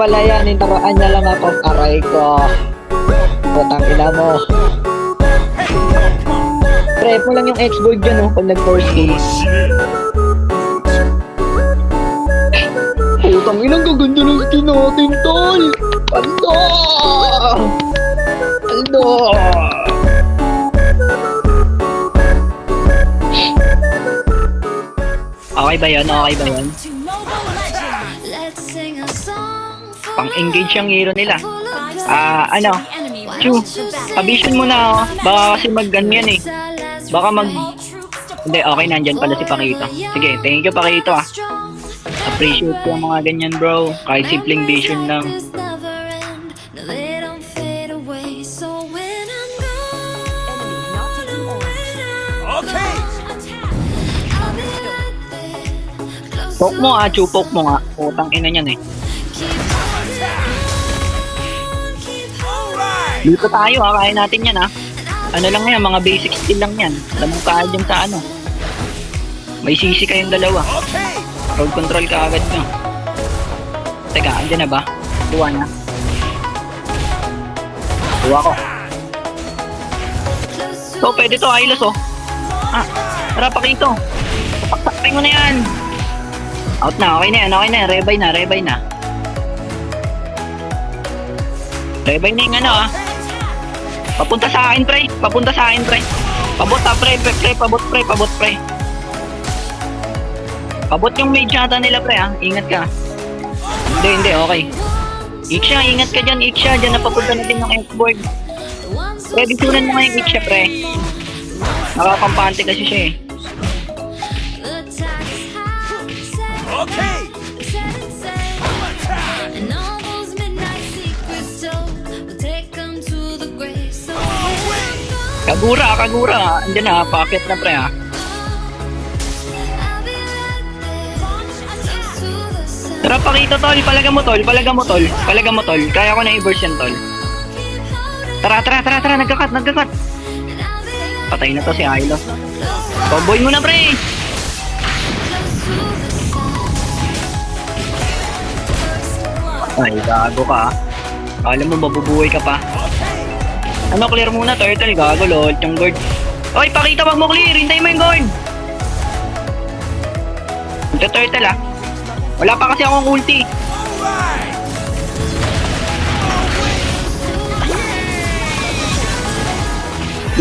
pala yan, inaroan niya lang ako. Aray ko. Putang ina mo. Prep mo lang yung X-board dyan, pag nag-force game. Putang inang gaganda ng skin natin, tol! Ando! Ando! Okay ba yun? Okay ba yun? Pang-engage yung hero nila. Ano? Chu, pabision mo na, baka kasi mag-gan yan eh. Baka Hindi, okay, nandyan pala si Pakito. Sige, thank you Pakito Appreciate ko yung mga ganyan bro. Kahit simpleng vision lang. Okay. Poke mo Chu, poke mo nga. Putang ina niyan eh. Dito tayo kaya natin yan Ano lang yan, mga basic skill lang yan. Alam mo kaya dyan sa ano. May sisi kayong dalawa. Road control ka agad nyo. Teka, andyan na ba? Buwa na. Buwa ko. So, pwede to, Hylos tara Pakito. Paktakpin mo na yan. Out na, okay na yan, okay na yan. Rebay na. Rebay na yung ano Papunta sa akin, pre. Pabot pre. Pabot, pre. Pabot yung mage yata nila, pre, Ingat ka. Hindi, okay. Iksha, ingat ka dyan, Iksha. Dyan napapunta natin yung X-board. Pre, bisunan mo nga yung Iksha, pre. Nakakampante kasi siya, Okay. Kagura. Andyan na, packet na, pre, Tara, Pakito, tol. Palaga mo, tol. Kaya ko na i-burst yan, tol. Tara. Nagkakat. Patay na to si Hylos. Tomboy mo na, pre. Ay, gago ka. Alam mo, mabubuhay ka pa. Ano, clear muna, turtle. Gago, lol. Yung guard. Oy, Pakito, wag mo clear. Hintay mo yung guard. Ito, turtle, Wala pa kasi akong ulti.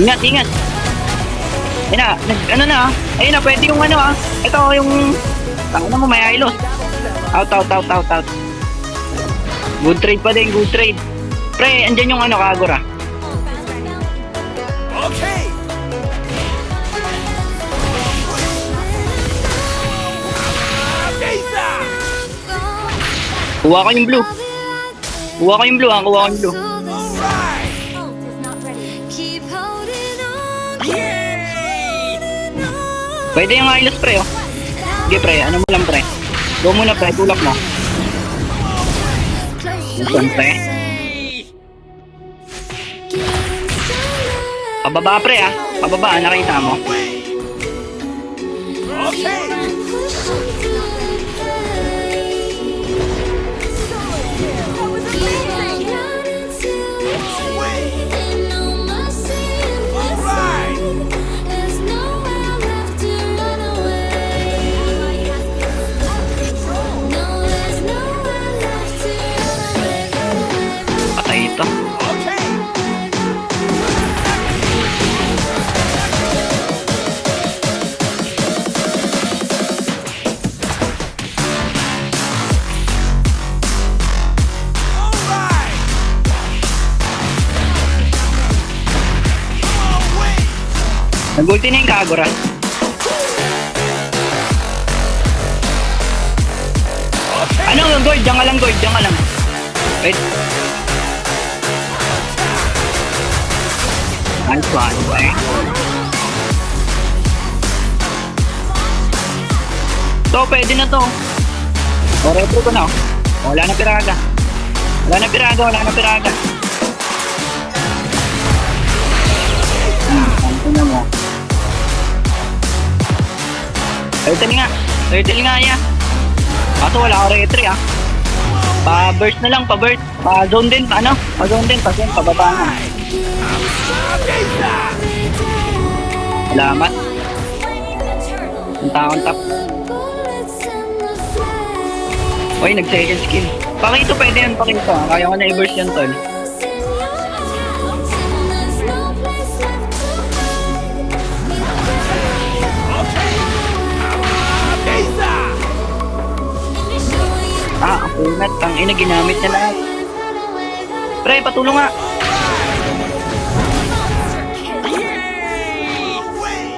Ingat. Ayun na, pwede yung ano Ito yung tanga mo, may Hylos. Out. Good trade pa din, good trade. Pre, andyan yung Kagura. Okay. Kuha ko yung blue. Pwede yung Hylos, pre, Sige, pre, ano mo lang, pre. Go muna, pre, tulak mo. Saan, pre? Pababa, pre, Pababa, nakita mo. Okay. Patay ito. Nag-ulti na yung Kagura. Ano, Gold? Diyan ka lang. Wait. Nice one, eh. So, pwede na to. Retro ko na, Wala na piraga. Ano mo? Turtle nga, Kaso wala ako retry, Pa-burst na lang, pa-burst. Pa-zone din, ano? Pa-zone din, pa-zone, pababa na. Salamat. Ang taon tap. Uy, nag-second skill. Pakito pwede yan, pakito. Kaya ko na i-burst yan, tol. Ang punat. Ang ina, ginamit niya lahat. Pre, patulong nga.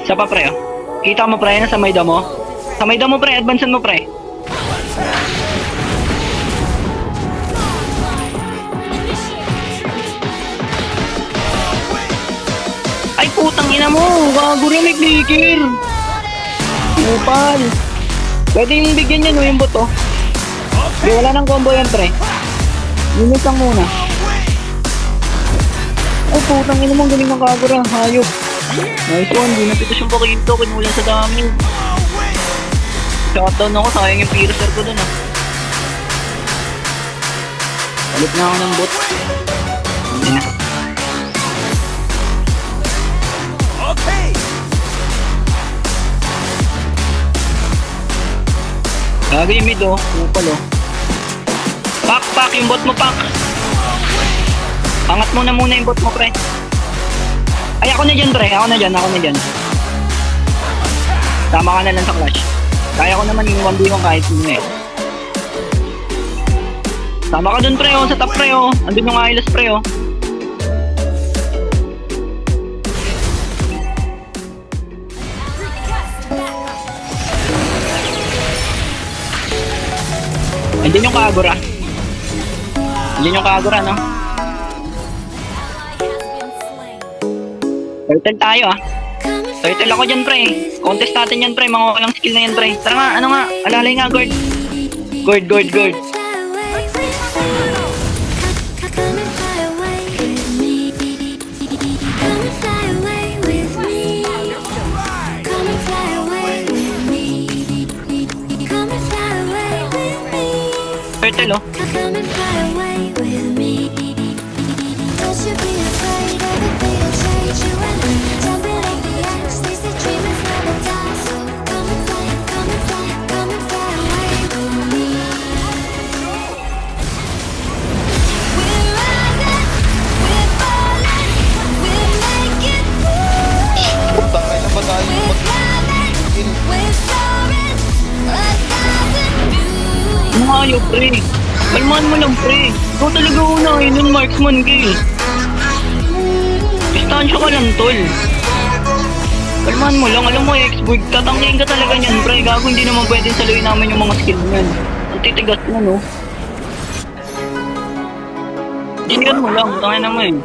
Isa pa, pre, oh. Kita mo, pre, na sa may damo. Sa may damo, pre, advancean mo, pre. Ay, putang ina mo. Gago rin, may clicker. Upal. Pwede yung bigyan niya, no, yung boto. Di, wala nang combo yan, pre. Limit lang muna. Ay, putang ina mo, galing ng Kagura. Hayop. Nice one, di napitas yung pakito. Kinulan sa dami. Shutdown ako, sayang yung piercer ko dun, ah. Palit na ako ng bot. Hindi na. Okay. Gagay yung mid, oh. Upal, oh. Pak, yung bot mo, pak. Angat mo na muna yung bot mo, pre. Ay, ako na dyan, pre. Ako na dyan. Tama ka na lang sa clash. Kaya ko naman yung 1v1 kahit sino eh. Tama ka dun, pre, oh. Sa top, pre, oh. Andun yung Hylas, pre, oh. Andun yung Kagura. No? Turtle tayo, ah. Turtle ako dyan, pre. Contest natin yan, pre. Mga walang skill na yan, pre. Tara nga, ano nga. Alalay nga, guard. Guard. Turtle, oh. Ano nga yun, pre? Kalmahan mo lang, pre. Ikaw talaga unahin yung marksman, kill. Distansya ka lang, tol. Kalmahan mo lang. Alam mo, X-Boy, tatangyain ka talaga niyan, pre. Gago, hindi naman pwedeng saluin namin yung mga skill niyan. Ang titigas na, no? Dinigan mo lang. Tangin naman, eh.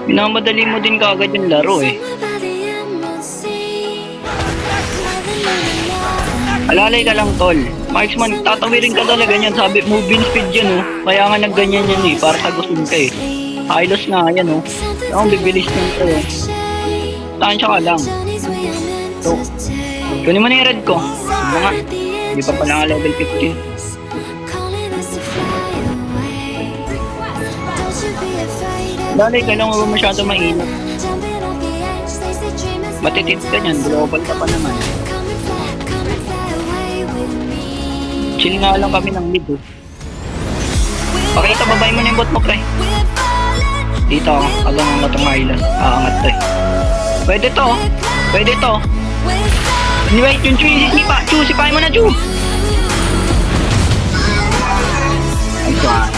Minamadali mo din kaagad yung laro, eh. Alalay ka lang, tol. Marksman, tatawirin ka talaga niyan. Sabi, moving speed yan, oh. Kaya nga nagganyan yan, eh. Para sagusin ka, eh. Hylos nga, yan, oh. Ang bibilis ng to, eh. Tansya ka lang. So, kunin mo na yung red ko. Ano nga? Hindi pa pala nga level 15. Lalay ka lang, huwag masyado mainit. Matitid ka niyan, global ka pa naman. Chill nga lang kami ng mid, oh. Pakita, babay mo na yung bot mo, pre. Dito ako, abang ang matong island. Aangat to, eh. Pwede to. Wait, yung Chu, sipahin mo na, Chu. Ay, saan.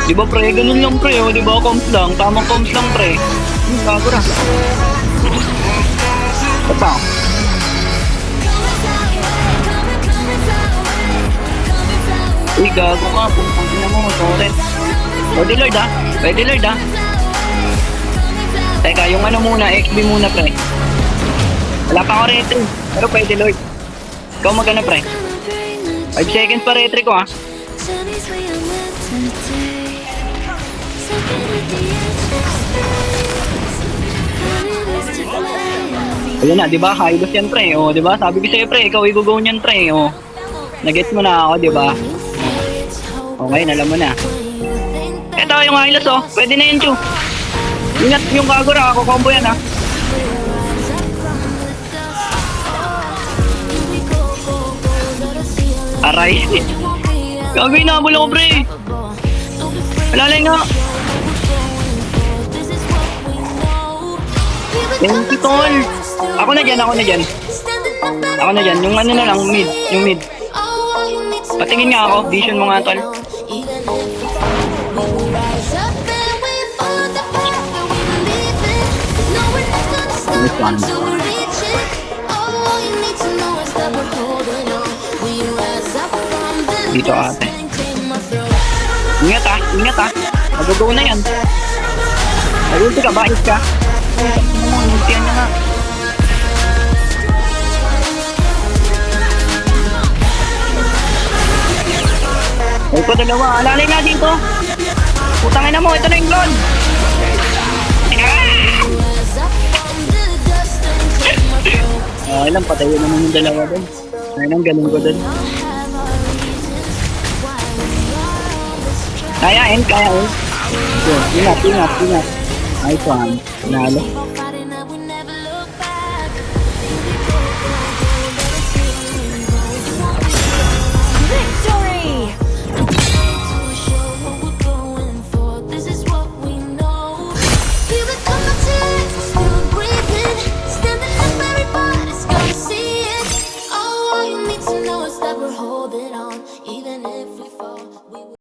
Diba, pre, ganun lang, pre, oh. Diba, comms lang. Tamang comms lang, pre. Kagura. Ito. Uy, gago ka. Puntang ina mo, sorry. Pwede Lord, ah. Teka, yung ano muna, XB muna, pre. Wala pa ako retry, pero pwede, Lord. Ikaw magana, pre. 5 seconds pa retry ko, ah. Ayun na, di ba? Hylos yan, pre. O, di ba? Sabi ko sa'yo, pre, ikaw i-go niyan, pre. O, nag-get mo na ako, di ba? Okay, alam mo na. Ito, yung Hylos, oh. Pwede na yun, Chu. Ingat yung Kagura, ako combo yan, ha. Aray. Gagawin na, bula ko, pre. Alalay nga. Thank you, tol. Ako na dyan. Ako na dyan. Yung ano na lang, mid. Yung mid. Patingin nga ako. Vision mo nga, tol. This one. Dito ate. Ingat ah. Magugaw na yan. Nag-ulti ka, bait ka. Ultihan niya nga. Ay ko dalawa, alalay nga dito. Putangin na mo, ito na yung clone. Ilang patayin naman yung dalawa doon. Ayun ang galing ko doon. Kaya. Ingat. Nice one. Nalo.